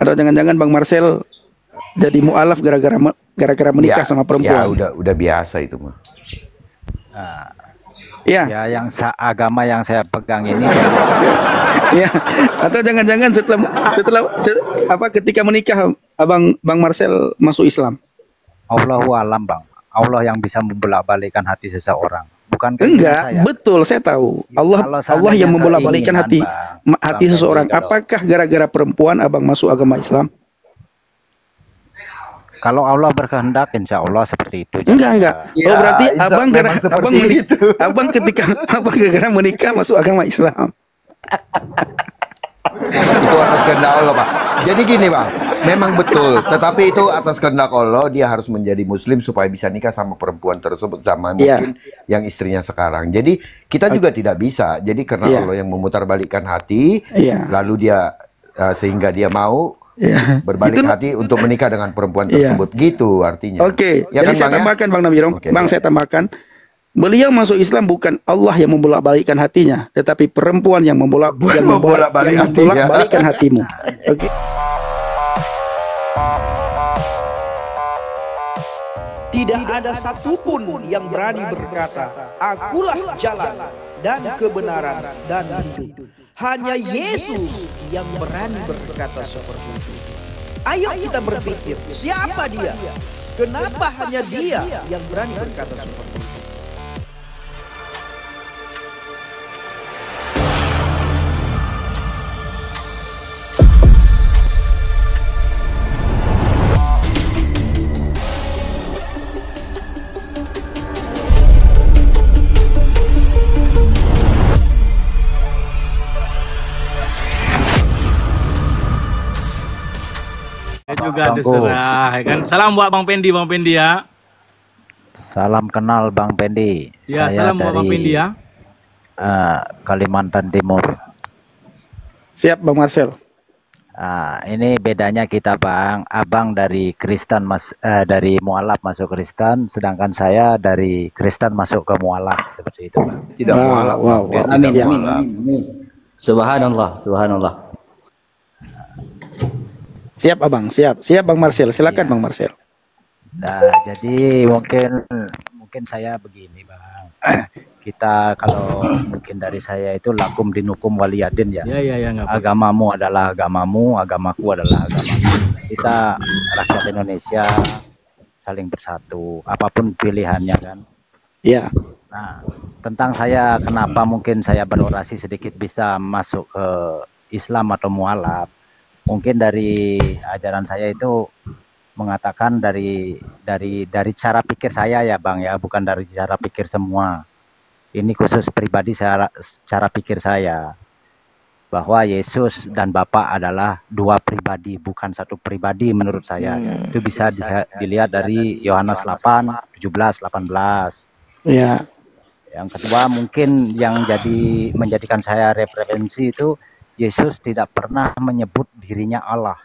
Atau jangan-jangan Bang Marcel jadi mualaf gara-gara menikah Ya, sama ya perempuan. udah biasa itu mah. Nah, Iya, ya yang agama yang saya pegang ini iya. Atau jangan-jangan ketika menikah Bang Marcel masuk Islam. Allahu alam bang. Allah yang bisa membolak-balikkan hati seseorang. Bukan keinginan Enggak, saya. betul saya tahu. Kalau Allah seandainya yang membolak-balikkan keinginan, hati Bang seseorang. Fendi, Apakah gara-gara perempuan abang masuk agama Islam? kalau Allah berkehendak, insya Allah seperti itu. Enggak. Ya, Oh berarti memang seperti itu. abang ketika abang gara-gara menikah masuk agama Islam. Itu atas kehendak Allah, Pak. Jadi gini, Bang, memang betul. Tetapi itu atas kehendak Allah, dia harus menjadi Muslim supaya bisa nikah sama perempuan tersebut sama mungkin yang istrinya sekarang. Jadi kita juga tidak bisa. Jadi karena Allah yang memutarbalikkan hati, lalu dia sehingga dia mau berbalik hati untuk menikah dengan perempuan tersebut, gitu artinya. Oke, Ya jadi kan, saya Bang, tambahkan Bang Nabirong, Bang saya tambahkan, beliau masuk Islam bukan Allah yang membolak-balikkan hatinya, tetapi perempuan yang membolak-balikkan hatimu. Oke. Tidak ada satupun yang berani berkata, akulah jalan dan kebenaran dan hidup. Hanya Yesus yang berani berkata seperti itu. Ayo kita berpikir, siapa dia? Kenapa hanya dia yang berani berkata seperti itu? Juga diserah, kan? Salam buat Bang Pendi ya. Salam kenal Bang Pendi. Ya, saya salam buat dari Bang Pendi ya. Kalimantan Timur. Siap Bang Marcel. Ini bedanya kita Bang. Abang dari Kristen dari mualaf masuk Kristen, sedangkan saya dari Kristen masuk ke mualaf, seperti itu Bang. Tidak mualaf. Wow. Amin. Subhanallah. Siap Abang, siap Bang Marcel. Silakan Bang Marcel. Nah, jadi mungkin saya begini Bang. Kita kalau mungkin dari saya itu lakum dinukum waliyadin ya. Ya, agamamu adalah agamamu, agamaku adalah agamaku. Kita rakyat Indonesia saling bersatu, apapun pilihannya kan. Iya. Nah, tentang saya kenapa mungkin saya berorasi sedikit bisa masuk ke Islam atau mualaf. Mungkin dari ajaran saya itu mengatakan dari cara pikir saya ya Bang ya, bukan dari cara pikir semua. Ini khusus pribadi cara pikir saya, bahwa Yesus dan Bapa adalah dua pribadi, bukan satu pribadi menurut saya. Itu bisa dilihat dari Yohanes 8, 17, 18. Iya. Yang kedua mungkin yang menjadikan saya referensi itu, Yesus tidak pernah menyebut dirinya Allah.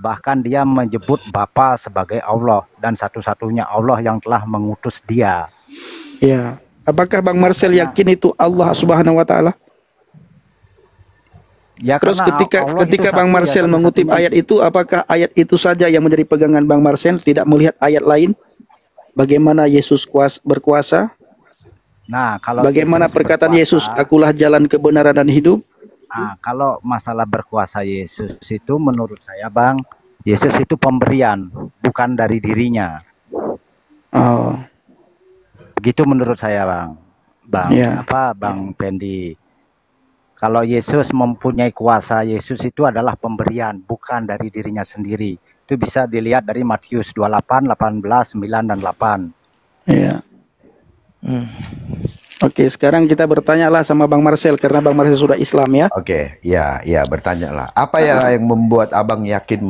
Bahkan dia menyebut Bapa sebagai Allah dan satu-satunya Allah yang telah mengutus dia. Iya. Apakah Bang Marcel yakin itu Allah Subhanahu wa taala? Ya, terus ketika Bang Marcel mengutip ayat itu, apakah ayat itu saja yang menjadi pegangan Bang Marcel, tidak melihat ayat lain? Bagaimana Yesus berkuasa? Nah, kalau bagaimana perkataan Yesus, akulah jalan kebenaran dan hidup? Nah, kalau masalah berkuasa Yesus itu menurut saya Bang, Yesus itu pemberian, bukan dari dirinya. Begitu menurut saya Bang. Bang Pendi. Kalau Yesus mempunyai kuasa, Yesus itu adalah pemberian, bukan dari dirinya sendiri. Itu bisa dilihat dari Matius 28, 18, 9 dan 8. Iya. Oke, sekarang kita bertanyalah sama Bang Marcel karena Bang Marcel sudah Islam ya. Oke, ya, bertanyalah. Apa yang membuat Abang yakin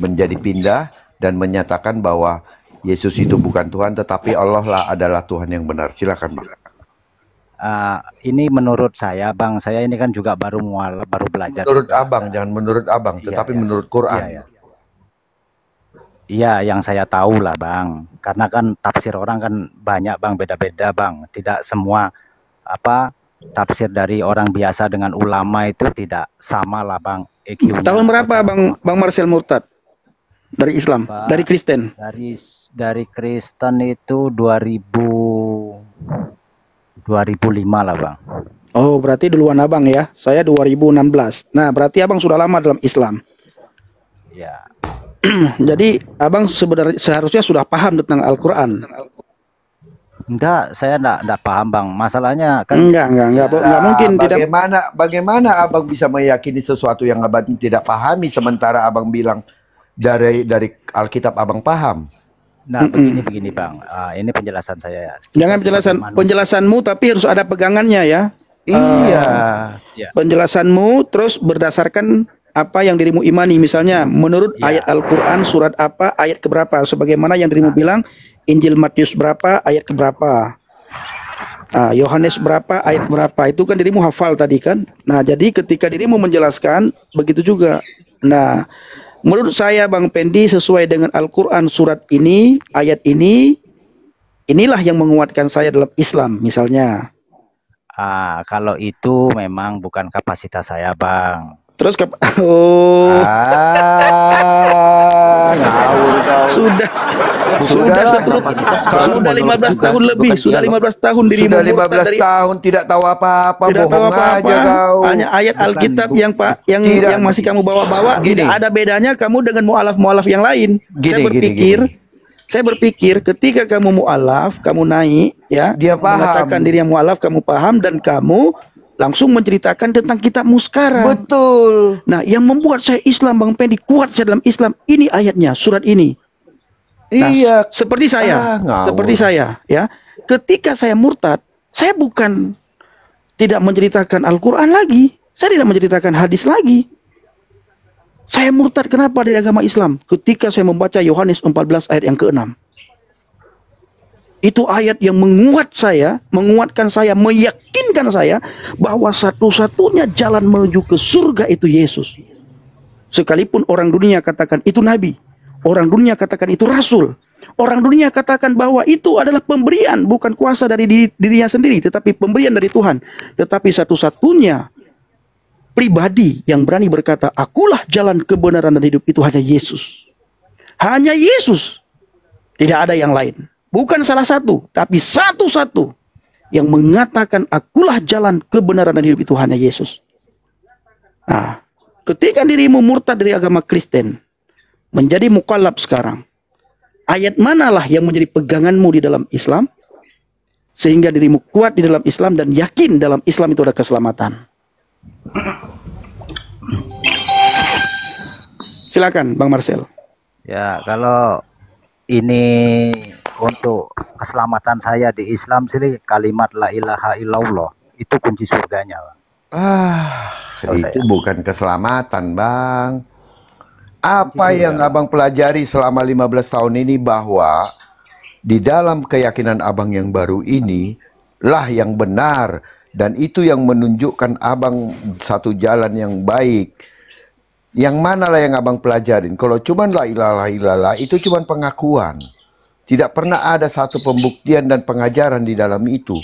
menjadi pindah dan menyatakan bahwa Yesus itu bukan Tuhan, tetapi Allah lah adalah Tuhan yang benar? Silakan Bang. Ini menurut saya Bang, saya ini kan juga baru belajar. Menurut Abang, jangan menurut Abang, tetapi menurut Quran. Iya, yang saya tahu lah Bang. Karena kan tafsir orang kan banyak Bang, beda-beda Bang. Tidak semua tafsir dari orang biasa dengan ulama itu tidak sama lah Bang. EQ-nya. Tahun berapa Bang Marcel murtad dari Islam, Pak, dari Kristen? dari Kristen itu 2005 lah Bang. Oh, berarti duluan Abang ya. Saya 2016. Nah, berarti Abang sudah lama dalam Islam. Ya. Jadi Abang sebenarnya seharusnya sudah paham tentang Al-Qur'an. Enggak, saya enggak paham Bang. Masalahnya kan Enggak mungkin tidak. Bagaimana abang bisa meyakini sesuatu yang abang tidak pahami sementara abang bilang dari Alkitab abang paham? Nah, begini Bang. Ini penjelasan saya. Jangan penjelasanmu tapi harus ada pegangannya ya. Iya. Ya. Penjelasanmu terus berdasarkan apa yang dirimu imani, misalnya menurut Ya. ayat Al-Qur'an surat apa, ayat keberapa, sebagaimana yang dirimu bilang Injil Matius berapa, ayat keberapa, Yohanes berapa, ayat berapa, itu kan dirimu hafal tadi kan. Nah, jadi ketika dirimu menjelaskan begitu juga. Nah, menurut saya Bang Pendi sesuai dengan Al-Qur'an surat ini, ayat ini, inilah yang menguatkan saya dalam Islam misalnya. Kalau itu memang bukan kapasitas saya Bang. Terus Ngawur kau. sudah Sudahlah, 10 kapasitas kamu sudah 15 menurut tahun bukan- lebih, bukan sudah dialog. 15 tahun dirimu Sudah murtad 15 dari tahun tidak tahu apa-apa, tidak tahu bohong apa-apa. aja kau. Hanya ayat Alkitab yang Tidak. yang masih kamu bawa-bawa, Gini. tidak ada bedanya kamu dengan mualaf-mualaf yang lain. Gini. Saya berpikir ketika kamu mualaf, kamu naik ya, Dia paham. mengatakan diri yang mualaf, kamu paham dan kamu langsung menceritakan tentang kitabmu sekarang. Betul. Nah, yang membuat saya Islam Bang Pendi, kuat saya dalam Islam, ini ayatnya, surat ini. Nah, Iya. seperti saya, Ngawur. ya. Ketika saya murtad, saya bukan tidak menceritakan Al-Qur'an lagi. Saya tidak menceritakan hadis lagi. Saya murtad kenapa dari agama Islam? Ketika saya membaca Yohanes 14 ayat yang ke-6. Itu ayat yang menguatkan saya, meyakinkan saya bahwa satu-satunya jalan menuju ke surga itu Yesus. Sekalipun orang dunia katakan itu nabi, orang dunia katakan itu rasul, orang dunia katakan bahwa itu adalah pemberian, bukan kuasa dari dirinya sendiri, tetapi pemberian dari Tuhan. Tetapi satu-satunya pribadi yang berani berkata, akulah jalan kebenaran dan hidup, itu hanya Yesus. Hanya Yesus. Tidak ada yang lain. Bukan salah satu, tapi satu-satu yang mengatakan akulah jalan kebenaran dan hidup, itu hanya Yesus. Nah, ketika dirimu murtad dari agama Kristen, menjadi mukallaf sekarang, ayat manalah yang menjadi peganganmu di dalam Islam, sehingga dirimu kuat di dalam Islam dan yakin dalam Islam itu ada keselamatan? Silakan Bang Marcel. Ya, kalau ini untuk keselamatan saya di Islam sih kalimat la ilaha illallah itu kunci surganya, Bang. Itu bukan keselamatan, Bang. Apa yang Abang pelajari selama 15 tahun ini bahwa di dalam keyakinan Abang yang baru ini lah yang benar dan itu yang menunjukkan Abang satu jalan yang baik. Yang mana lah yang Abang pelajarin? Kalau cuman la ilaha illallah itu cuman pengakuan. Tidak pernah ada satu pembuktian dan pengajaran di dalam itu.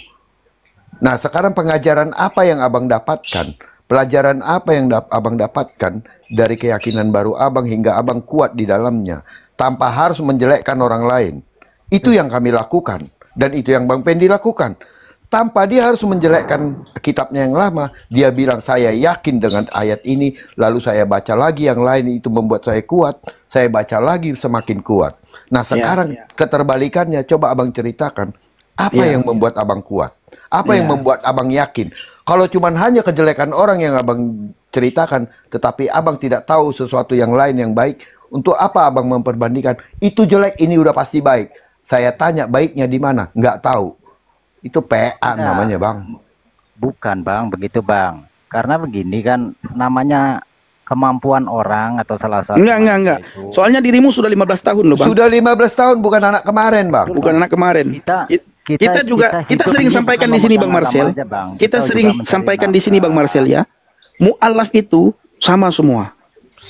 Nah, sekarang pengajaran apa yang Abang dapatkan? Pelajaran apa yang Abang dapatkan dari keyakinan baru Abang hingga Abang kuat di dalamnya tanpa harus menjelekkan orang lain? Itu yang kami lakukan dan itu yang Bang Pendi lakukan. Tanpa dia harus menjelekkan kitabnya yang lama, dia bilang saya yakin dengan ayat ini, lalu saya baca lagi yang lain, itu membuat saya kuat, saya baca lagi semakin kuat. Nah sekarang keterbalikannya, coba Abang ceritakan, apa yang membuat Abang kuat? Apa yang membuat Abang yakin? Kalau cuma hanya kejelekan orang yang Abang ceritakan, tetapi Abang tidak tahu sesuatu yang lain yang baik, untuk apa Abang memperbandingkan, itu jelek, ini udah pasti baik. Saya tanya baiknya di mana? Nggak tahu. Itu PA namanya, Bang. Bukan, Bang, begitu, Bang. Karena begini kan, namanya kemampuan orang atau salah satu. Enggak. Soalnya dirimu sudah 15 tahun loh, Bang. Sudah 15 tahun, bukan anak kemarin, Bang. Bukan anak kemarin. Kita sering sampaikan di sini, Bang Marcel. Kita sering sampaikan di sini, Bang Marcel, ya. Mu'alaf itu sama semua.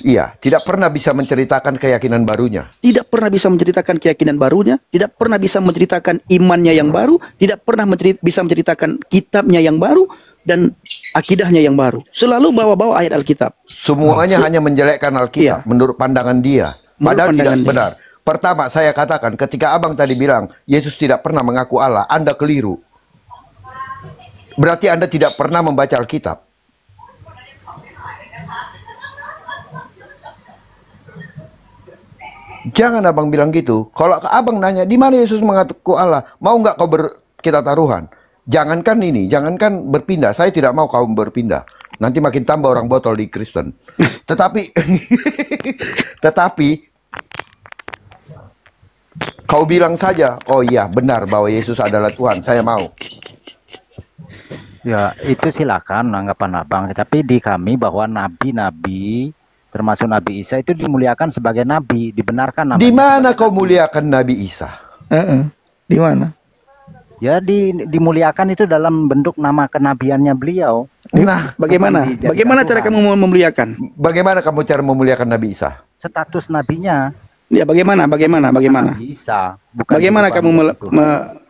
Iya, tidak pernah bisa menceritakan keyakinan barunya. Tidak pernah bisa menceritakan keyakinan barunya, tidak pernah bisa menceritakan imannya yang baru, tidak pernah bisa menceritakan kitabnya yang baru, dan akidahnya yang baru. Selalu bawa-bawa ayat Alkitab. Semuanya hanya menjelekkan Alkitab menurut pandangan dia. Padahal tidak benar. Pertama, saya katakan ketika abang tadi bilang Yesus tidak pernah mengaku Allah, Anda keliru. Berarti Anda tidak pernah membaca Alkitab. Jangan abang bilang gitu. Kalau abang nanya, di mana Yesus mengaku Allah? Mau nggak kita taruhan? Jangankan ini, jangankan berpindah. Saya tidak mau kau berpindah. Nanti makin tambah orang botol di Kristen. Tetapi, kau bilang saja, oh iya benar bahwa Yesus adalah Tuhan. Saya mau. Ya, itu silakan anggapan abang. Tapi di kami bahwa nabi-nabi, termasuk Nabi Isa itu dimuliakan sebagai nabi, dibenarkan. Di mana kau muliakan Nabi Isa? Di mana? Ya dimuliakan itu dalam bentuk nama kenabiannya beliau. Nah, bagaimana cara kamu memuliakan? Bagaimana kamu cara memuliakan Nabi Isa? Status nabinya. Ya, bagaimana? Nabi Isa. Bagaimana kamu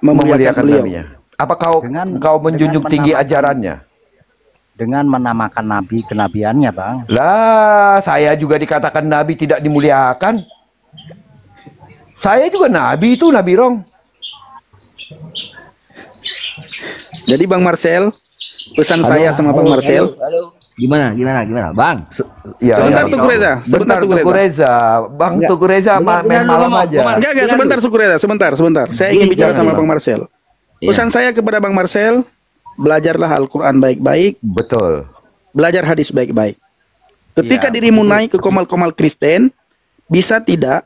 memuliakan beliau? Nabinya? Apa kau menjunjung tinggi ajarannya? Dengan menamakan nabi kenabiannya, Bang. Lah, saya juga dikatakan nabi tidak dimuliakan. Saya juga nabi itu, Nabi Rong. Jadi Bang Marcel, pesan saya sama Bang Marcel. Halo. Gimana, Bang? Sebentar Tuku Reza. Sebentar Tuku Reza. Bang Tuku Reza main malam aja. Enggak, sebentar Tuku Reza, sebentar. Saya ingin bicara sama Bang Marcel. Pesan saya kepada Bang Marcel, belajarlah Al-Quran baik-baik. Betul. Belajar hadis baik-baik. Ketika dirimu naik ke komal-komal Kristen, bisa tidak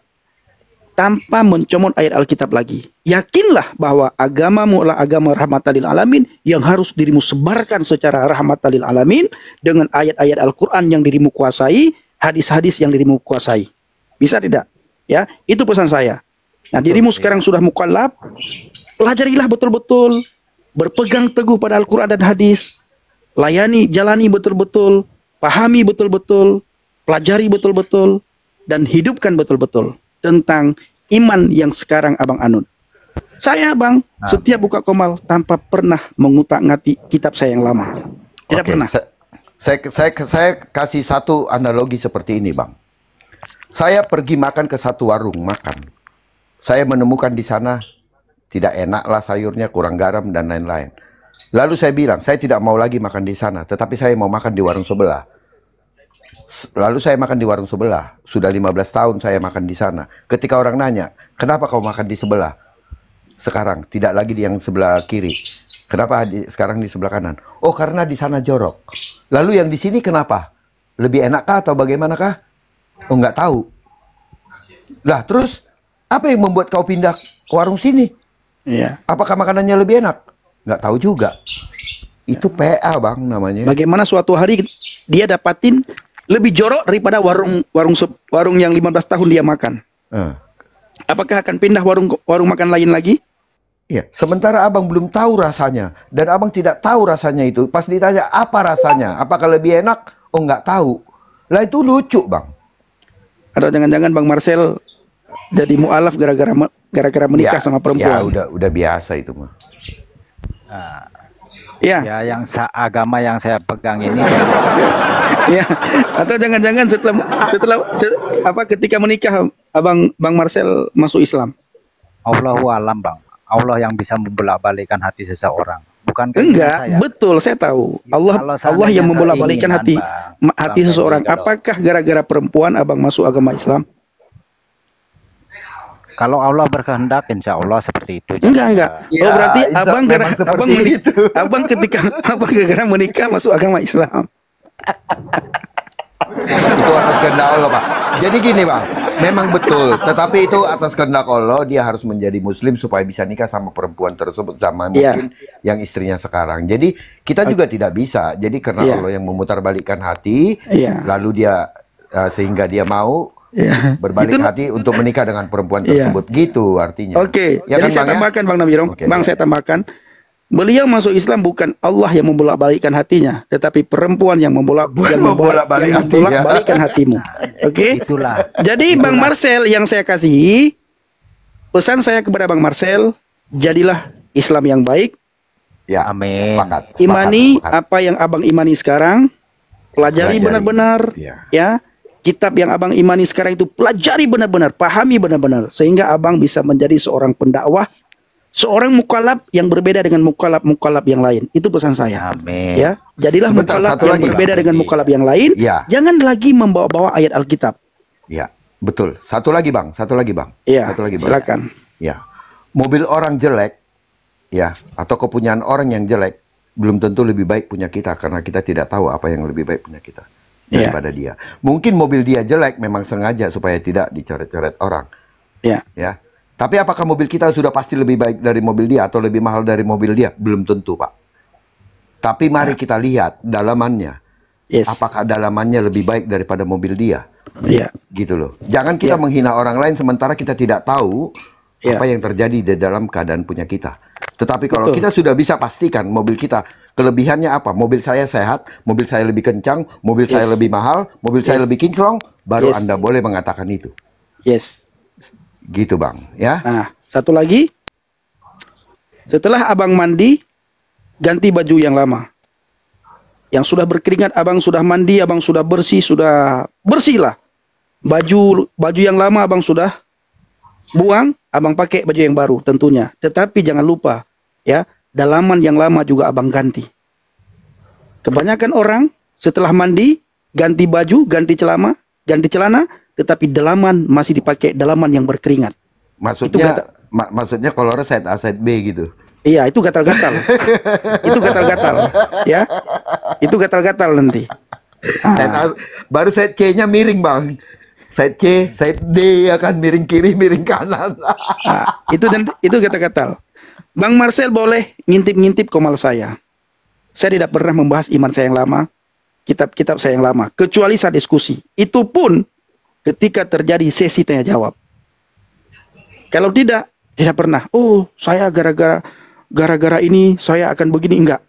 tanpa mencomot ayat Alkitab lagi. Yakinlah bahwa agamamu adalah agama rahmatan lil alamin yang harus dirimu sebarkan secara rahmatan lil alamin dengan ayat-ayat Al-Quran yang dirimu kuasai, hadis-hadis yang dirimu kuasai. Bisa tidak? Ya, itu pesan saya. Nah, dirimu sekarang sudah mukallaf, pelajarilah betul-betul, berpegang teguh pada Al-Quran dan hadis, jalani betul-betul, pahami betul-betul, pelajari betul-betul, dan hidupkan betul-betul tentang iman yang sekarang abang anut. Saya bang, setiap buka komal tanpa pernah mengutak-ngatik kitab saya yang lama. Tidak pernah. Saya kasih satu analogi seperti ini bang. Saya pergi makan ke satu warung makan. Saya menemukan di sana tidak enak lah sayurnya, kurang garam dan lain-lain. Lalu saya bilang, saya tidak mau lagi makan di sana, tetapi saya mau makan di warung sebelah. Lalu saya makan di warung sebelah. Sudah 15 tahun saya makan di sana. Ketika orang nanya, kenapa kau makan di sebelah? Sekarang, tidak lagi di yang sebelah kiri. Kenapa sekarang di sebelah kanan? Oh, karena di sana jorok. Lalu yang di sini kenapa? Lebih enakkah atau bagaimanakah? Oh, nggak tahu. Lah, terus apa yang membuat kau pindah ke warung sini? Iya. Apakah makanannya lebih enak? Nggak tahu juga. Itu PA bang namanya. Bagaimana suatu hari dia dapatin lebih jorok daripada warung yang 15 tahun dia makan. Apakah akan pindah warung makan lain lagi? Iya. Sementara abang belum tahu rasanya dan abang tidak tahu rasanya itu. Pas ditanya apa rasanya, apakah lebih enak? Oh nggak tahu. Lah itu lucu bang. Atau jangan-jangan Bang Marcel jadi mu'alaf gara-gara menikah sama perempuan. Ya udah biasa itu mah. Ya yang agama yang saya pegang ini. Ya, atau jangan-jangan setelah ketika menikah Bang Marcel masuk Islam. Allahu alam bang. Allah yang bisa membolak-balikkan hati seseorang. Bukan enggak, saya. Betul, saya tahu. Allah yang membolak-balikkan hati seseorang. Apakah gara-gara perempuan abang masuk agama Islam? Kalau Allah berkehendak, insya Allah seperti itu. Enggak. Ya, oh berarti abang ketika gara-gara menikah masuk agama Islam. Itu atas kehendak Allah pak. Jadi gini bang, memang betul. Tetapi itu atas kehendak Allah, dia harus menjadi Muslim supaya bisa nikah sama perempuan tersebut sama mungkin yang istrinya sekarang. Jadi kita juga tidak bisa. Jadi karena Allah yang memutarbalikkan hati, lalu dia sehingga dia mau. Berbalik hati untuk menikah dengan perempuan tersebut gitu artinya. Oke. Ya Jadi kan, saya tambahkan Bang Nabirong, saya tambahkan beliau masuk Islam bukan Allah yang membolak-balikkan hatinya, tetapi perempuan yang membolak-balikkan hatimu. Oke? Itulah. Jadi Bang Marcel yang saya kasihi, pesan saya kepada Bang Marcel, jadilah Islam yang baik, Ya, Amin. sepakat. Imani sepakat. apa yang abang imani sekarang, pelajari benar-benar, Ya. ya. Kitab yang abang imani sekarang itu pelajari benar-benar, pahami benar-benar, sehingga abang bisa menjadi seorang pendakwah, seorang mukalab yang berbeda dengan mukalab yang lain. Itu pesan saya. Amin. Ya, jadilah Sebentar, mukalab satu yang lagi, berbeda Bang. dengan mukalab yang lain. Ya. Jangan lagi membawa-bawa ayat Alkitab. Ya, betul. Satu lagi bang. Iya, Satu lagi bang. silakan. Ya, mobil orang jelek, ya, atau kepunyaan orang yang jelek, belum tentu lebih baik punya kita, karena kita tidak tahu apa yang lebih baik punya kita daripada dia. Mungkin mobil dia jelek memang sengaja supaya tidak dicoret-coret orang. Ya. Ya. Tapi apakah mobil kita sudah pasti lebih baik dari mobil dia atau lebih mahal dari mobil dia? Belum tentu, Pak. Tapi mari kita lihat dalamannya. Yes. Apakah dalamannya lebih baik daripada mobil dia? Iya. Gitu loh. Jangan kita menghina orang lain sementara kita tidak tahu apa yang terjadi di dalam keadaan punya kita. Tetapi kalau kita sudah bisa pastikan mobil kita kelebihannya apa? Mobil saya sehat, mobil saya lebih kencang, mobil saya lebih mahal, mobil saya lebih kinclong, baru Anda boleh mengatakan itu. Yes. Gitu, Bang, ya. Nah, satu lagi. Setelah abang mandi, ganti baju yang lama. Yang sudah berkeringat, abang sudah mandi, abang sudah bersih lah. Baju yang lama abang sudah buang, abang pakai baju yang baru tentunya. Tetapi jangan lupa, ya, dalaman yang lama juga abang ganti. Kebanyakan orang setelah mandi, ganti baju, ganti celana, tetapi dalaman masih dipakai dalaman yang berkeringat. Maksudnya maksudnya kolornya side A side B gitu. Iya, itu gatal-gatal. Itu gatal-gatal, ya. Itu gatal-gatal nanti. Side A, baru side C-nya miring, Bang. Side C, side D akan miring kiri, miring kanan. Itu gatal-gatal. Bang Marcel boleh ngintip-ngintip komal saya. Saya tidak pernah membahas iman saya yang lama, kitab-kitab saya yang lama, kecuali saat diskusi. Itu pun ketika terjadi sesi tanya jawab. Kalau tidak pernah. Oh, saya gara-gara ini saya akan begini, enggak.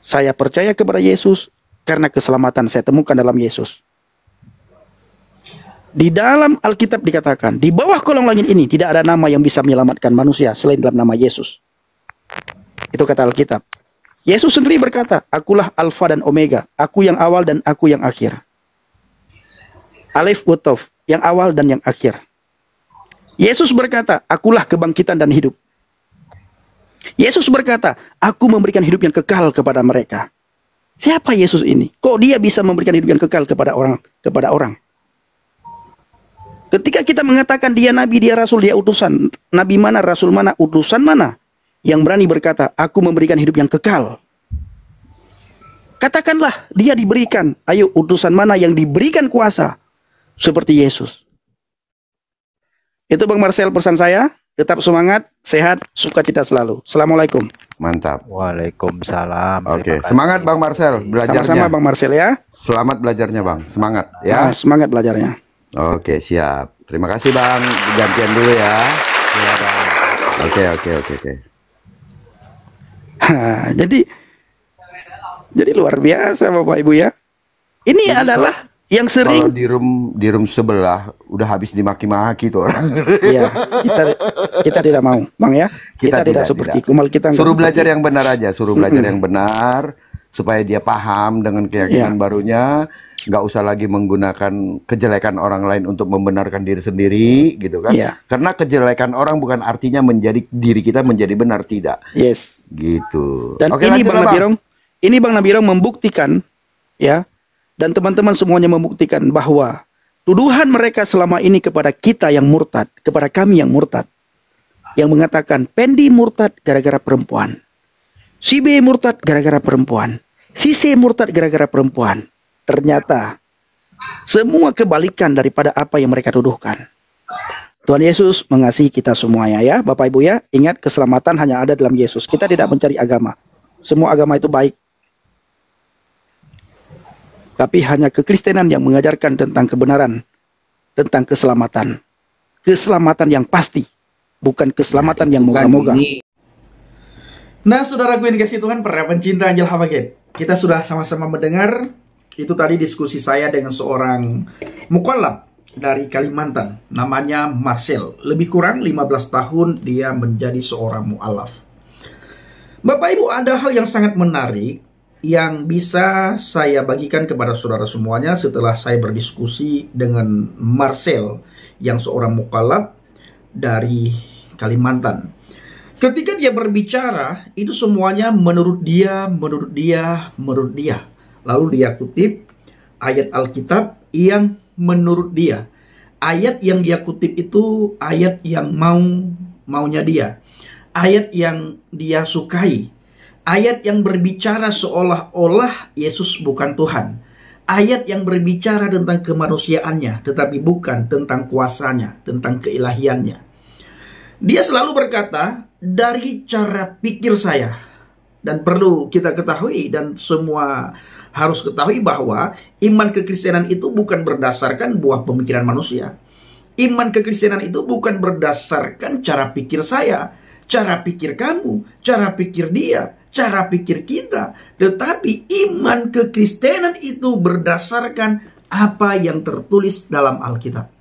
Saya percaya kepada Yesus karena keselamatan saya temukan dalam Yesus. Di dalam Alkitab dikatakan, di bawah kolong langit ini tidak ada nama yang bisa menyelamatkan manusia selain dalam nama Yesus. Itu kata Alkitab. Yesus sendiri berkata, akulah Alfa dan Omega, aku yang awal dan aku yang akhir. Alif Wutov, yang awal dan yang akhir. Yesus berkata, akulah kebangkitan dan hidup. Yesus berkata, aku memberikan hidup yang kekal kepada mereka. Siapa Yesus ini? Kok dia bisa memberikan hidup yang kekal kepada orang? Ketika kita mengatakan dia nabi, dia rasul, dia utusan, nabi mana, rasul mana, utusan mana yang berani berkata, aku memberikan hidup yang kekal? Katakanlah, dia diberikan. Ayo, utusan mana yang diberikan kuasa seperti Yesus? Itu Bang Marcel pesan saya. Tetap semangat, sehat, sukacita selalu. Assalamualaikum. Mantap. Waalaikumsalam. Oke, Terima kasih. semangat Bang Marcel belajarnya. Sama-sama Bang Marcel ya. Selamat belajarnya, Bang. Semangat ya. Semangat belajarnya. Oke, siap. Terima kasih, Bang. Gantian dulu ya. Iya, Bang. Oke. Jadi luar biasa Bapak Ibu ya. Ini adalah yang Kalau sering di room sebelah udah habis dimaki-maki tuh orang. Iya, kita tidak mau, Bang ya. Kita tidak seperti kumal kita. Suruh belajar yang benar aja, suruh belajar yang benar supaya dia paham dengan keyakinan barunya, nggak usah lagi menggunakan kejelekan orang lain untuk membenarkan diri sendiri, gitu kan? Iya. Karena kejelekan orang bukan artinya menjadi diri kita menjadi benar, tidak. Yes. Gitu. Dan Oke, ini lanjut, Bang Nabirong, ini Bang Nabirong membuktikan ya. Dan teman-teman semuanya membuktikan bahwa tuduhan mereka selama ini kepada kita yang murtad, kepada kami yang murtad, yang mengatakan Pendi murtad gara-gara perempuan, si B murtad gara-gara perempuan, si C murtad gara-gara perempuan. Ternyata semua kebalikan daripada apa yang mereka tuduhkan. Tuhan Yesus mengasihi kita semuanya ya, Bapak Ibu ya. Ingat, keselamatan hanya ada dalam Yesus. Kita tidak mencari agama. Semua agama itu baik. Tapi hanya kekristenan yang mengajarkan tentang kebenaran, tentang keselamatan. Keselamatan yang pasti, bukan keselamatan yang moga-moga. Nah, saudaraku yang dikasihi Tuhan, para pencinta Angel Habaget, kita sudah sama-sama mendengar itu tadi diskusi saya dengan seorang mukallaf dari Kalimantan, namanya Marcel. Lebih kurang 15 tahun dia menjadi seorang mu'alaf. Bapak Ibu, ada hal yang sangat menarik yang bisa saya bagikan kepada saudara semuanya setelah saya berdiskusi dengan Marcel yang seorang mukallaf dari Kalimantan. Ketika dia berbicara, itu semuanya menurut dia. Lalu dia kutip ayat Alkitab yang menurut dia. Ayat yang dia kutip itu ayat yang maunya dia. Ayat yang dia sukai. Ayat yang berbicara seolah-olah Yesus bukan Tuhan. Ayat yang berbicara tentang kemanusiaannya, tetapi bukan tentang kuasanya, tentang keilahiannya. Dia selalu berkata, dari cara pikir saya. Dan perlu kita ketahui dan semua harus ketahui bahwa iman kekristenan itu bukan berdasarkan buah pemikiran manusia. Iman kekristenan itu bukan berdasarkan cara pikir saya, cara pikir kamu, cara pikir dia, cara pikir kita. Tetapi iman kekristenan itu berdasarkan apa yang tertulis dalam Alkitab.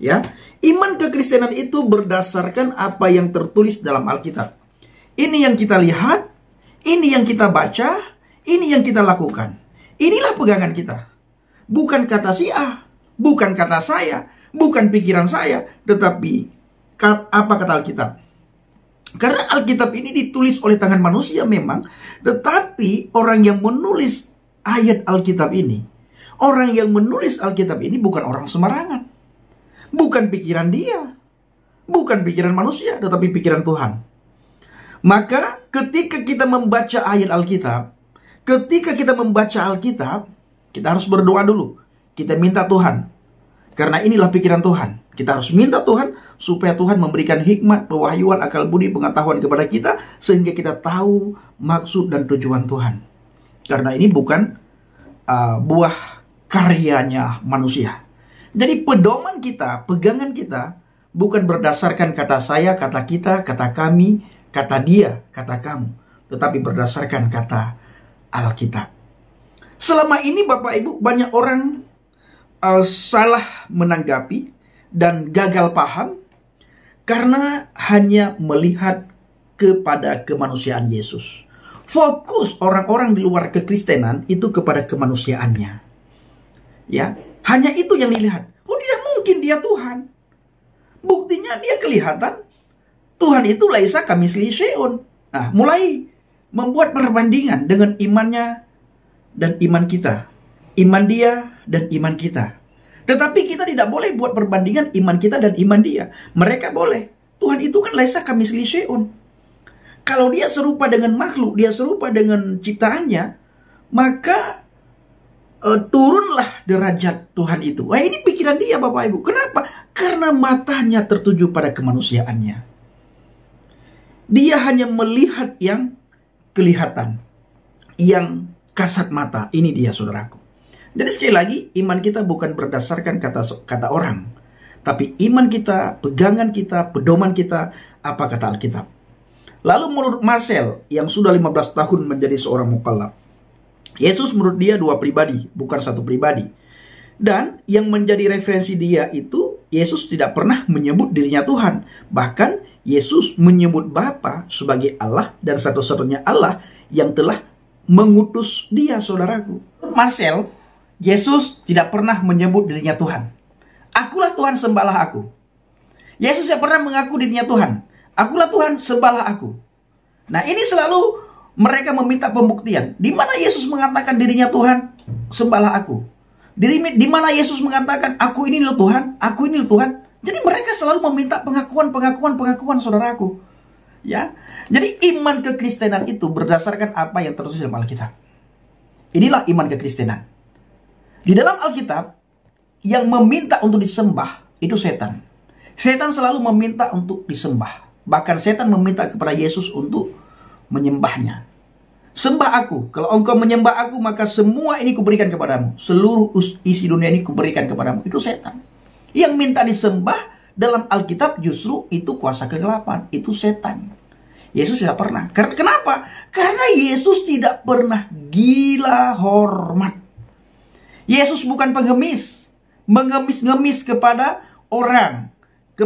Ya, iman kekristenan itu berdasarkan apa yang tertulis dalam Alkitab. Ini yang kita lihat, ini yang kita baca, ini yang kita lakukan. Inilah pegangan kita. Bukan kata si A, bukan kata saya, bukan pikiran saya, tetapi apa kata Alkitab. Karena Alkitab ini ditulis oleh tangan manusia memang, tetapi orang yang menulis ayat Alkitab ini, orang yang menulis Alkitab ini bukan orang sembarangan. Bukan pikiran dia, bukan pikiran manusia, tetapi pikiran Tuhan. Maka ketika kita membaca ayat Alkitab, ketika kita membaca Alkitab, kita harus berdoa dulu. Kita minta Tuhan. Karena inilah pikiran Tuhan. Kita harus minta Tuhan supaya Tuhan memberikan hikmat, pewahyuan, akal budi, pengetahuan kepada kita sehingga kita tahu maksud dan tujuan Tuhan. Karena ini bukan buah karyanya manusia. Jadi pedoman kita, pegangan kita bukan berdasarkan kata saya, kata kita, kata kami, kata dia, kata kamu, tetapi berdasarkan kata Alkitab. Selama ini Bapak Ibu banyak orang salah menanggapi dan gagal paham karena hanya melihat kepada kemanusiaan Yesus. Fokus orang-orang di luar kekristenan itu kepada kemanusiaannya. Ya, hanya itu yang dilihat. Oh, tidak mungkin dia Tuhan. Buktinya dia kelihatan Tuhan itu laisa kamislihi syai'un. Nah, mulai membuat perbandingan dengan imannya dan iman kita. Iman dia dan iman kita. Tetapi kita tidak boleh buat perbandingan iman kita dan iman dia. Mereka boleh. Tuhan itu kan laisa kamislihi syai'un. Kalau dia serupa dengan makhluk, dia serupa dengan ciptaannya, maka turunlah derajat Tuhan itu. Wah, ini pikiran dia Bapak Ibu. Kenapa? Karena matanya tertuju pada kemanusiaannya. Dia hanya melihat yang kelihatan, yang kasat mata. Ini dia saudaraku. Jadi sekali lagi, iman kita bukan berdasarkan kata orang, tapi iman kita, pegangan kita, pedoman kita, apa kata Alkitab. Lalu menurut Marcel yang sudah 15 tahun menjadi seorang mukallaf, Yesus menurut dia dua pribadi, bukan satu pribadi. Dan yang menjadi referensi dia itu, Yesus tidak pernah menyebut dirinya Tuhan. Bahkan Yesus menyebut Bapa sebagai Allah dan satu-satunya Allah yang telah mengutus dia, saudaraku. Marcel, Yesus tidak pernah menyebut dirinya Tuhan. Akulah Tuhan, sembahlah aku. Yesus tidak pernah mengaku dirinya Tuhan. Akulah Tuhan, sembahlah aku. Nah, ini selalu mereka meminta pembuktian. Di mana Yesus mengatakan dirinya Tuhan, sembahlah aku. Di mana Yesus mengatakan, aku ini loh Tuhan, aku ini loh Tuhan. Jadi mereka selalu meminta pengakuan, saudaraku. Ya, jadi iman kekristenan itu berdasarkan apa yang tertulis dalam Alkitab. Inilah iman kekristenan. Di dalam Alkitab, yang meminta untuk disembah itu setan. Setan selalu meminta untuk disembah. Bahkan setan meminta kepada Yesus untuk menyembahnya. Sembah aku. Kalau engkau menyembah aku, maka semua ini kuberikan kepadamu. Seluruh isi dunia ini kuberikan kepadamu. Itu setan. Yang minta disembah dalam Alkitab justru itu kuasa kegelapan. Itu setan. Yesus tidak pernah. Kenapa? Karena Yesus tidak pernah gila hormat. Yesus bukan pengemis. Mengemis-ngemis kepada orang.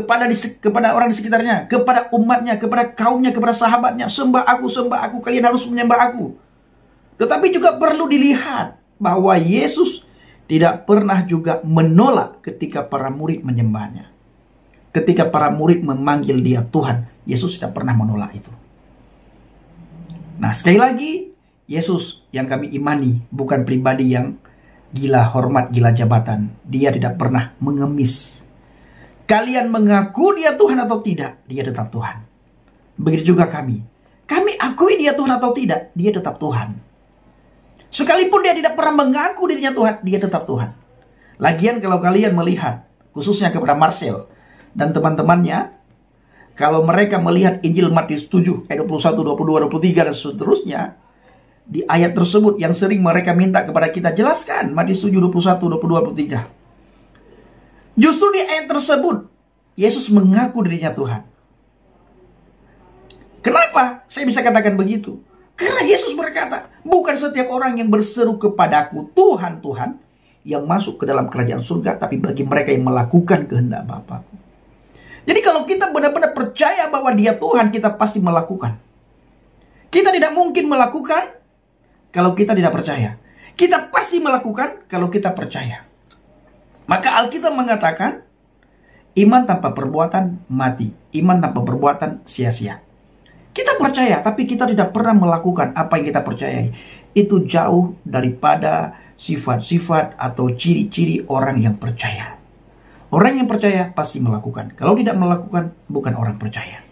kepada orang di sekitarnya, kepada umatnya, kepada kaumnya, kepada sahabatnya, sembah aku, kalian harus menyembah aku. Tetapi juga perlu dilihat bahwa Yesus tidak pernah juga menolak ketika para murid menyembahnya. Ketika para murid memanggil dia Tuhan, Yesus tidak pernah menolak itu. Nah, sekali lagi, Yesus yang kami imani bukan pribadi yang gila hormat, gila jabatan. Dia tidak pernah mengemis. Kalian mengaku dia Tuhan atau tidak, dia tetap Tuhan. Begitu juga kami. Kami akui dia Tuhan atau tidak, dia tetap Tuhan. Sekalipun dia tidak pernah mengaku dirinya Tuhan, dia tetap Tuhan. Lagian kalau kalian melihat, khususnya kepada Marcel dan teman-temannya, kalau mereka melihat Injil Matius 7, ayat 21, 22, 23, dan seterusnya, di ayat tersebut yang sering mereka minta kepada kita, jelaskan Matius 7, 21, 22, 23. Justru di ayat tersebut, Yesus mengaku dirinya Tuhan. Kenapa saya bisa katakan begitu? Karena Yesus berkata, bukan setiap orang yang berseru kepadaku, Tuhan, Tuhan, yang masuk ke dalam kerajaan surga, tapi bagi mereka yang melakukan kehendak Bapa-Ku. Jadi kalau kita benar-benar percaya bahwa dia Tuhan, kita pasti melakukan. Kita tidak mungkin melakukan kalau kita tidak percaya. Kita pasti melakukan kalau kita percaya. Maka Alkitab mengatakan, iman tanpa perbuatan mati. Iman tanpa perbuatan sia-sia. Kita percaya, tapi kita tidak pernah melakukan apa yang kita percayai. Itu jauh daripada sifat-sifat atau ciri-ciri orang yang percaya. Orang yang percaya pasti melakukan. Kalau tidak melakukan, bukan orang percaya.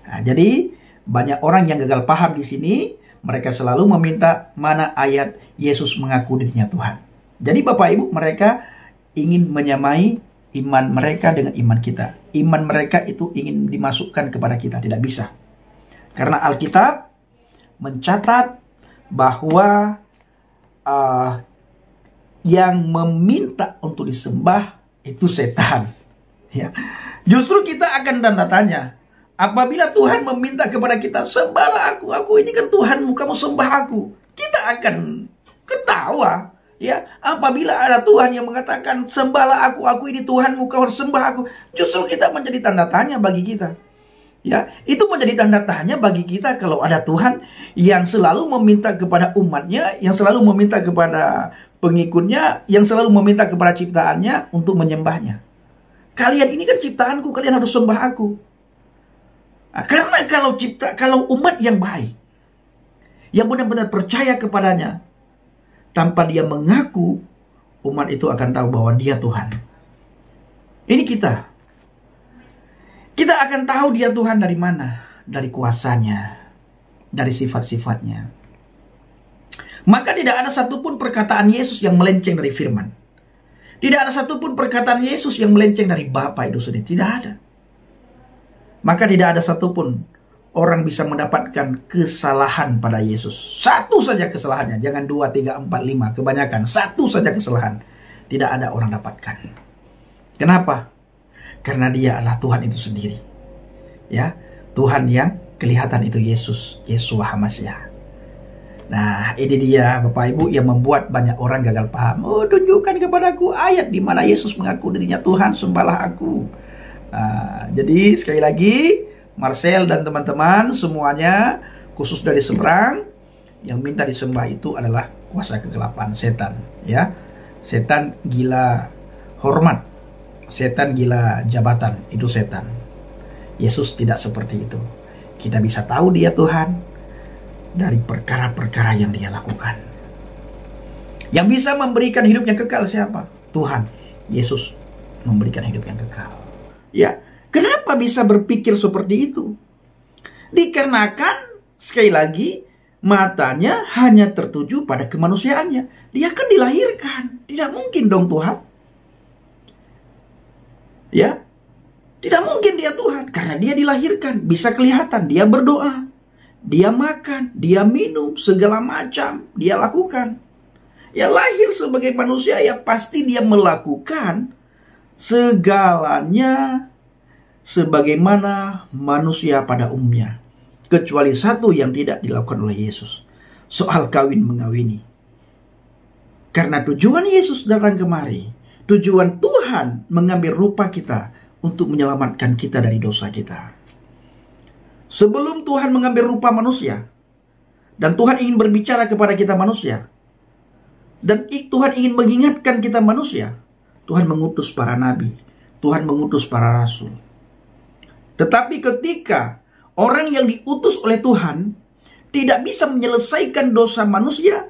Nah, jadi banyak orang yang gagal paham di sini. Mereka selalu meminta mana ayat Yesus mengaku dirinya Tuhan. Jadi Bapak Ibu, mereka ingin menyamai iman mereka dengan iman kita. Iman mereka itu ingin dimasukkan kepada kita. Tidak bisa. Karena Alkitab mencatat bahwa yang meminta untuk disembah itu setan. Ya. Justru kita akan tanda tanya. Apabila Tuhan meminta kepada kita, sembahlah aku ini kan Tuhanmu, kamu sembah aku. Kita akan ketawa. Ya, apabila ada Tuhan yang mengatakan, sembahlah aku ini Tuhanmu, kau harus sembah aku. Justru kita menjadi tanda tanya bagi kita. Ya, itu menjadi tanda tanya bagi kita kalau ada Tuhan yang selalu meminta kepada umatnya, yang selalu meminta kepada pengikutnya, yang selalu meminta kepada ciptaannya untuk menyembahnya. Kalian ini kan ciptaanku, kalian harus sembah aku. Nah, karena kalau umat yang baik, yang benar-benar percaya kepadanya, tanpa dia mengaku, umat itu akan tahu bahwa dia Tuhan. Ini kita. Kita akan tahu dia Tuhan dari mana? Dari kuasanya, dari sifat-sifatnya. Maka tidak ada satupun perkataan Yesus yang melenceng dari firman. Tidak ada satupun perkataan Yesus yang melenceng dari Bapa itu sendiri. Tidak ada. Maka tidak ada satupun orang bisa mendapatkan kesalahan pada Yesus. Satu saja kesalahannya. Jangan 2, 3, 4, 5. Kebanyakan. Satu saja kesalahan. Tidak ada orang dapatkan. Kenapa? Karena dia adalah Tuhan itu sendiri. Ya, Tuhan yang kelihatan itu Yesus. Yeshua HaMashiach. Nah, ini dia Bapak Ibu yang membuat banyak orang gagal paham. Oh, tunjukkan kepadaku ayat di mana Yesus mengaku dirinya Tuhan, sembahlah aku. Nah, jadi sekali lagi, Marcel dan teman-teman semuanya, khusus dari seberang, yang minta disembah itu adalah kuasa kegelapan, setan. Ya, setan gila hormat, setan gila jabatan, itu setan. Yesus tidak seperti itu. Kita bisa tahu dia Tuhan dari perkara-perkara yang dia lakukan. Yang bisa memberikan hidup yang kekal siapa? Tuhan. Yesus memberikan hidup yang kekal. Ya, kenapa bisa berpikir seperti itu? Dikarenakan sekali lagi matanya hanya tertuju pada kemanusiaannya. Dia kan dilahirkan. Tidak mungkin dong Tuhan. Ya, tidak mungkin dia Tuhan karena dia dilahirkan. Bisa kelihatan dia berdoa. Dia makan, dia minum, segala macam dia lakukan. Ya lahir sebagai manusia, ya pasti dia melakukan segalanya sebagaimana manusia pada umumnya. Kecuali satu yang tidak dilakukan oleh Yesus. Soal kawin mengawini. Karena tujuan Yesus datang kemari, tujuan Tuhan mengambil rupa kita untuk menyelamatkan kita dari dosa kita. Sebelum Tuhan mengambil rupa manusia, dan Tuhan ingin berbicara kepada kita manusia, dan Tuhan ingin mengingatkan kita manusia, Tuhan mengutus para nabi, Tuhan mengutus para rasul. Tetapi ketika orang yang diutus oleh Tuhan tidak bisa menyelesaikan dosa manusia,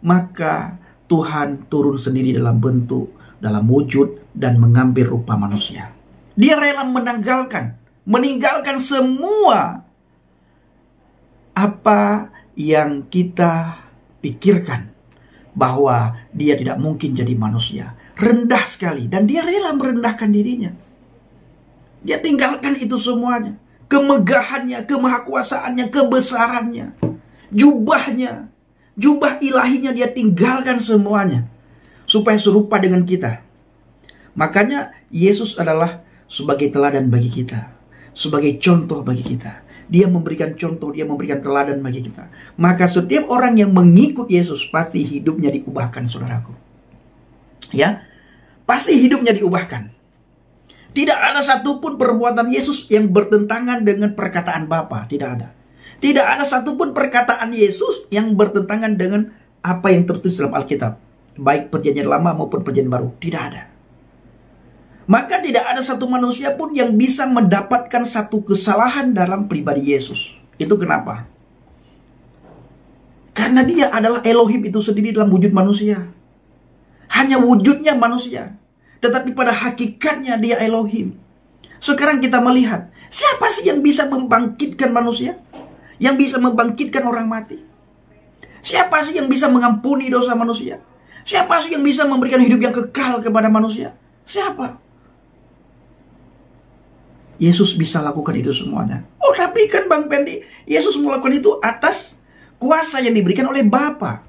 maka Tuhan turun sendiri dalam bentuk, dalam wujud, dan mengambil rupa manusia. Dia rela meninggalkan semua apa yang kita pikirkan bahwa dia tidak mungkin jadi manusia. Rendah sekali, dan dia rela merendahkan dirinya. Dia tinggalkan itu semuanya. Kemegahannya, kemahakuasaannya, kebesarannya, jubahnya, jubah ilahinya, dia tinggalkan semuanya supaya serupa dengan kita. Makanya Yesus adalah sebagai teladan bagi kita, sebagai contoh bagi kita. Dia memberikan contoh, dia memberikan teladan bagi kita. Maka setiap orang yang mengikut Yesus pasti hidupnya diubahkan, saudaraku. Ya, pasti hidupnya diubahkan. Tidak ada satupun perbuatan Yesus yang bertentangan dengan perkataan Bapa. Tidak ada. Tidak ada satupun perkataan Yesus yang bertentangan dengan apa yang tertulis dalam Alkitab. Baik perjanjian lama maupun perjanjian baru. Tidak ada. Maka tidak ada satu manusia pun yang bisa mendapatkan satu kesalahan dalam pribadi Yesus. Itu kenapa? Karena dia adalah Elohim itu sendiri dalam wujud manusia. Hanya wujudnya manusia. Tetapi pada hakikatnya dia Elohim. Sekarang kita melihat, siapa sih yang bisa membangkitkan manusia? Yang bisa membangkitkan orang mati? Siapa sih yang bisa mengampuni dosa manusia? Siapa sih yang bisa memberikan hidup yang kekal kepada manusia? Siapa? Yesus bisa lakukan itu semuanya. Oh, tapi kan Bang Pendi, Yesus melakukan itu atas kuasa yang diberikan oleh Bapa.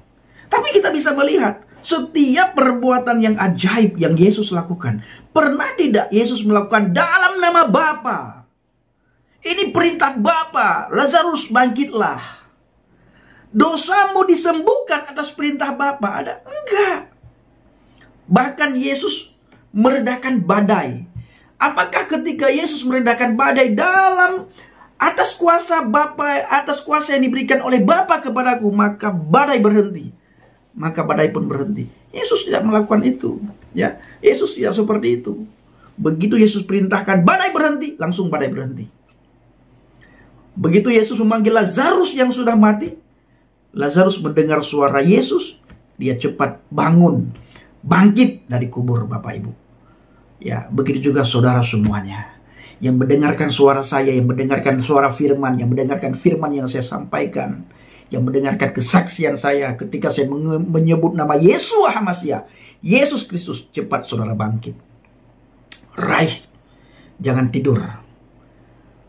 Tapi kita bisa melihat setiap perbuatan yang ajaib yang Yesus lakukan, pernah tidak Yesus melakukan dalam nama Bapa? Ini perintah Bapa, Lazarus bangkitlah. Dosamu disembuhkan atas perintah Bapa, ada? Enggak. Bahkan Yesus meredakan badai. Apakah ketika Yesus meredakan badai dalam atas kuasa Bapa, atas kuasa yang diberikan oleh Bapa kepadaku, maka badai berhenti? Maka badai pun berhenti. Yesus tidak melakukan itu, ya. Yesus tidak seperti itu. Begitu Yesus perintahkan badai berhenti, langsung badai berhenti. Begitu Yesus memanggil Lazarus yang sudah mati, Lazarus mendengar suara Yesus, dia cepat bangun, bangkit dari kubur, Bapak Ibu. Ya, begitu juga saudara semuanya yang mendengarkan suara saya, yang mendengarkan suara firman, yang mendengarkan firman yang saya sampaikan, yang mendengarkan kesaksian saya ketika saya menyebut nama Yeshua HaMashiach, Yesus Kristus, cepat saudara bangkit. Raih, jangan tidur.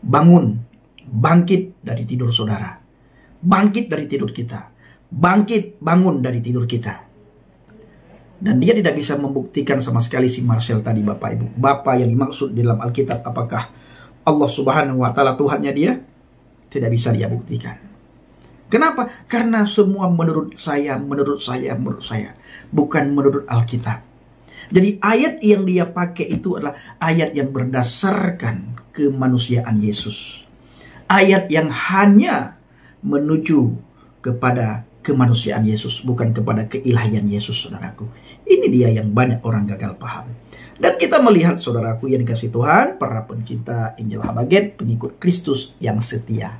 Bangun, bangkit dari tidur saudara. Bangkit dari tidur kita. Bangkit, bangun dari tidur kita. Dan dia tidak bisa membuktikan sama sekali si Marcel tadi, Bapak Ibu. Bapak yang dimaksud di dalam Alkitab, apakah Allah Subhanahu wa Ta'ala Tuhannya dia? Tidak bisa dia buktikan. Kenapa? Karena semua menurut saya. Bukan menurut Alkitab. Jadi ayat yang dia pakai itu adalah ayat yang berdasarkan kemanusiaan Yesus. Ayat yang hanya menuju kepada kemanusiaan Yesus, bukan kepada keilahian Yesus, saudaraku. Ini dia yang banyak orang gagal paham. Dan kita melihat, saudaraku yang dikasih Tuhan, para pencinta Injil Habaget, pengikut Kristus yang setia.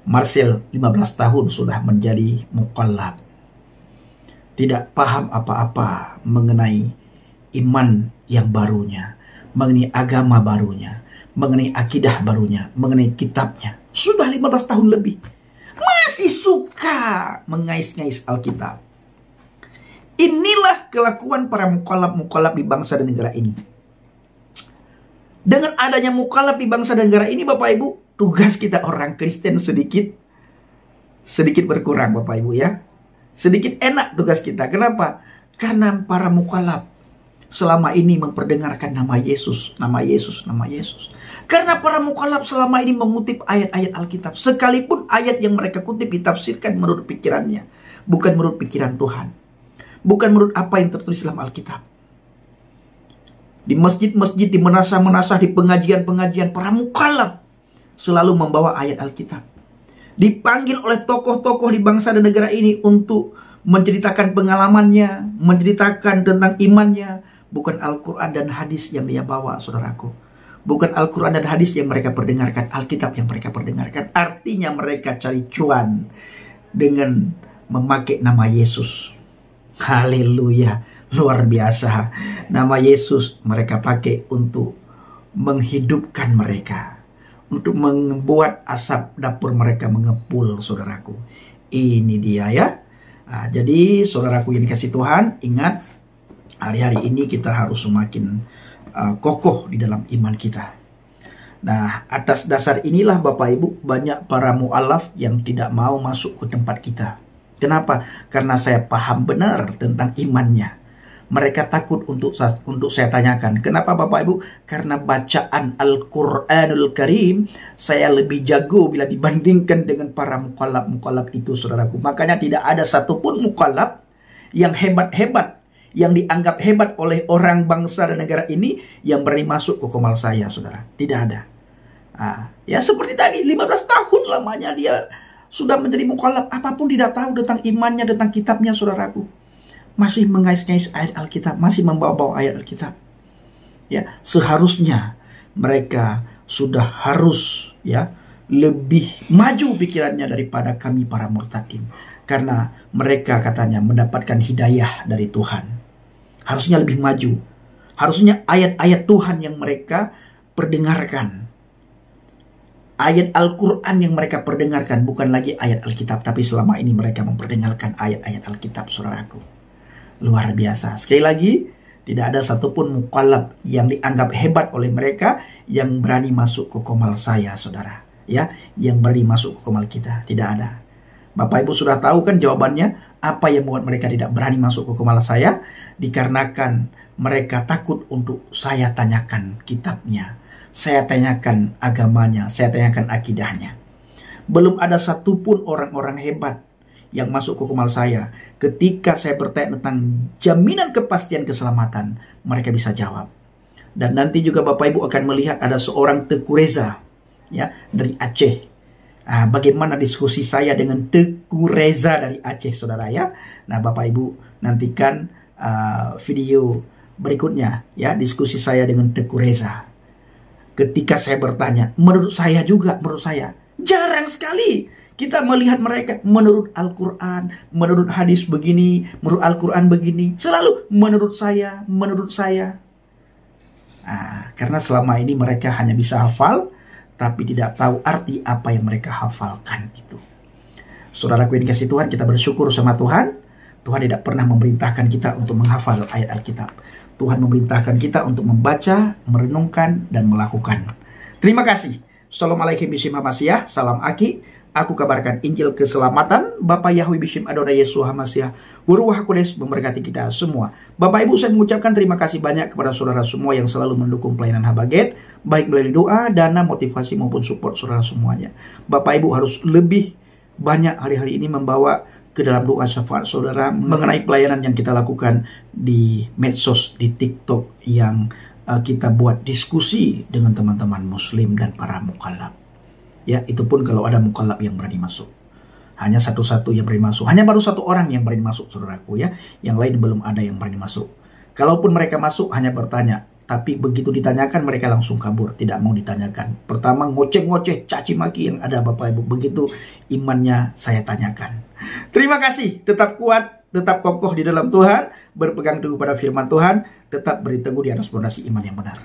Marcel 15 tahun sudah menjadi mukallaf. Tidak paham apa-apa mengenai iman yang barunya, mengenai agama barunya, mengenai akidah barunya, mengenai kitabnya. Sudah 15 tahun lebih. Masih suka mengais-ngais Alkitab. Inilah kelakuan para mukallaf di bangsa dan negara ini. Dengan adanya mukallaf di bangsa dan negara ini, Bapak Ibu, tugas kita orang Kristen sedikit berkurang, Bapak Ibu ya. Sedikit enak tugas kita. Kenapa? Karena para mukallaf selama ini memperdengarkan nama Yesus, nama Yesus, nama Yesus. Karena para mukallaf selama ini mengutip ayat-ayat Alkitab. Sekalipun ayat yang mereka kutip ditafsirkan menurut pikirannya, bukan menurut pikiran Tuhan. Bukan menurut apa yang tertulis dalam Alkitab. Di masjid-masjid, di menasah-menasah, di pengajian-pengajian, para mukallaf selalu membawa ayat Alkitab. Dipanggil oleh tokoh-tokoh di bangsa dan negara ini untuk menceritakan pengalamannya, menceritakan tentang imannya. Bukan Al-Quran dan hadis yang dia bawa, saudaraku. Bukan Al-Quran dan hadis yang mereka perdengarkan, Alkitab yang mereka perdengarkan. Artinya mereka cari cuan dengan memakai nama Yesus. Haleluya. Luar biasa. Nama Yesus mereka pakai untuk menghidupkan mereka. Untuk membuat asap dapur mereka mengepul, saudaraku. Ini dia ya. Nah, jadi saudaraku yang dikasih Tuhan, ingat hari-hari ini kita harus semakin kokoh di dalam iman kita. Nah, atas dasar inilah Bapak Ibu, banyak para mu'alaf yang tidak mau masuk ke tempat kita. Kenapa? Karena saya paham benar tentang imannya. Mereka takut untuk saya tanyakan. Kenapa Bapak Ibu? Karena bacaan Al-Quranul Karim saya lebih jago bila dibandingkan dengan para mukallaf itu, saudaraku. Makanya tidak ada satupun mukallaf yang hebat-hebat, yang dianggap hebat oleh orang bangsa dan negara ini yang berani masuk ke komal saya, saudara. Tidak ada. Ya seperti tadi, 15 tahun lamanya dia sudah menjadi mukallaf. Apapun tidak tahu tentang imannya, tentang kitabnya, saudaraku. Masih mengais-ngais ayat Alkitab, masih membawa-bawa ayat Alkitab. Ya, seharusnya mereka sudah harus ya lebih maju pikirannya daripada kami para murtadin. Karena mereka katanya mendapatkan hidayah dari Tuhan. Harusnya lebih maju. Harusnya ayat-ayat Tuhan yang mereka perdengarkan. Ayat Al-Quran yang mereka perdengarkan, bukan lagi ayat Alkitab. Tapi selama ini mereka memperdengarkan ayat-ayat Alkitab, saudaraku. Luar biasa. Sekali lagi, tidak ada satupun mukallaf yang dianggap hebat oleh mereka yang berani masuk ke komal saya, saudara. Ya, yang berani masuk ke komal kita. Tidak ada. Bapak Ibu sudah tahu kan jawabannya? Apa yang membuat mereka tidak berani masuk ke komal saya? Dikarenakan mereka takut untuk saya tanyakan kitabnya. Saya tanyakan agamanya. Saya tanyakan akidahnya. Belum ada satupun orang-orang hebat yang masuk ke komal saya. Ketika saya bertanya tentang jaminan kepastian keselamatan, mereka bisa jawab. Dan nanti juga Bapak Ibu akan melihat ada seorang Teku Reza ya, dari Aceh. Bagaimana diskusi saya dengan Teku Reza dari Aceh, saudara ya. Nah, Bapak Ibu nantikan video berikutnya ya, diskusi saya dengan Teku Reza. Ketika saya bertanya, menurut saya jarang sekali kita melihat mereka menurut Al-Quran, menurut hadis begini, menurut Al-Quran begini. Selalu menurut saya. Karena selama ini mereka hanya bisa hafal, tapi tidak tahu arti apa yang mereka hafalkan itu. Saudaraku yang dikasih Tuhan, kita bersyukur sama Tuhan. Tuhan tidak pernah memerintahkan kita untuk menghafal ayat Alkitab. Tuhan memerintahkan kita untuk membaca, merenungkan, dan melakukan. Terima kasih. Assalamualaikum warahmatullahi wabarakatuh. Salam Aki. Aku kabarkan Injil keselamatan. Bapak Yahweh Bishim Adonai Yesus Hamasiah. Ruach Kudus memberkati kita semua. Bapak Ibu, saya mengucapkan terima kasih banyak kepada saudara semua yang selalu mendukung pelayanan Habaget, baik melalui doa, dana, motivasi maupun support saudara semuanya. Bapak Ibu harus lebih banyak hari-hari ini membawa ke dalam doa syafaat saudara mengenai pelayanan yang kita lakukan di medsos, di TikTok, yang kita buat diskusi dengan teman-teman muslim dan para mukallaf. Ya, itu pun kalau ada mukallaf yang berani masuk. Hanya satu-satu yang berani masuk. Hanya baru satu orang yang berani masuk, saudaraku ya. Yang lain belum ada yang berani masuk. Kalaupun mereka masuk hanya bertanya, tapi begitu ditanyakan mereka langsung kabur, tidak mau ditanyakan. Pertama ngoceh-ngoceh, caci maki yang ada Bapak Ibu. Begitu imannya saya tanyakan. Terima kasih, tetap kuat, tetap kokoh di dalam Tuhan, berpegang teguh pada firman Tuhan, tetap berteguh di atas fondasi iman yang benar.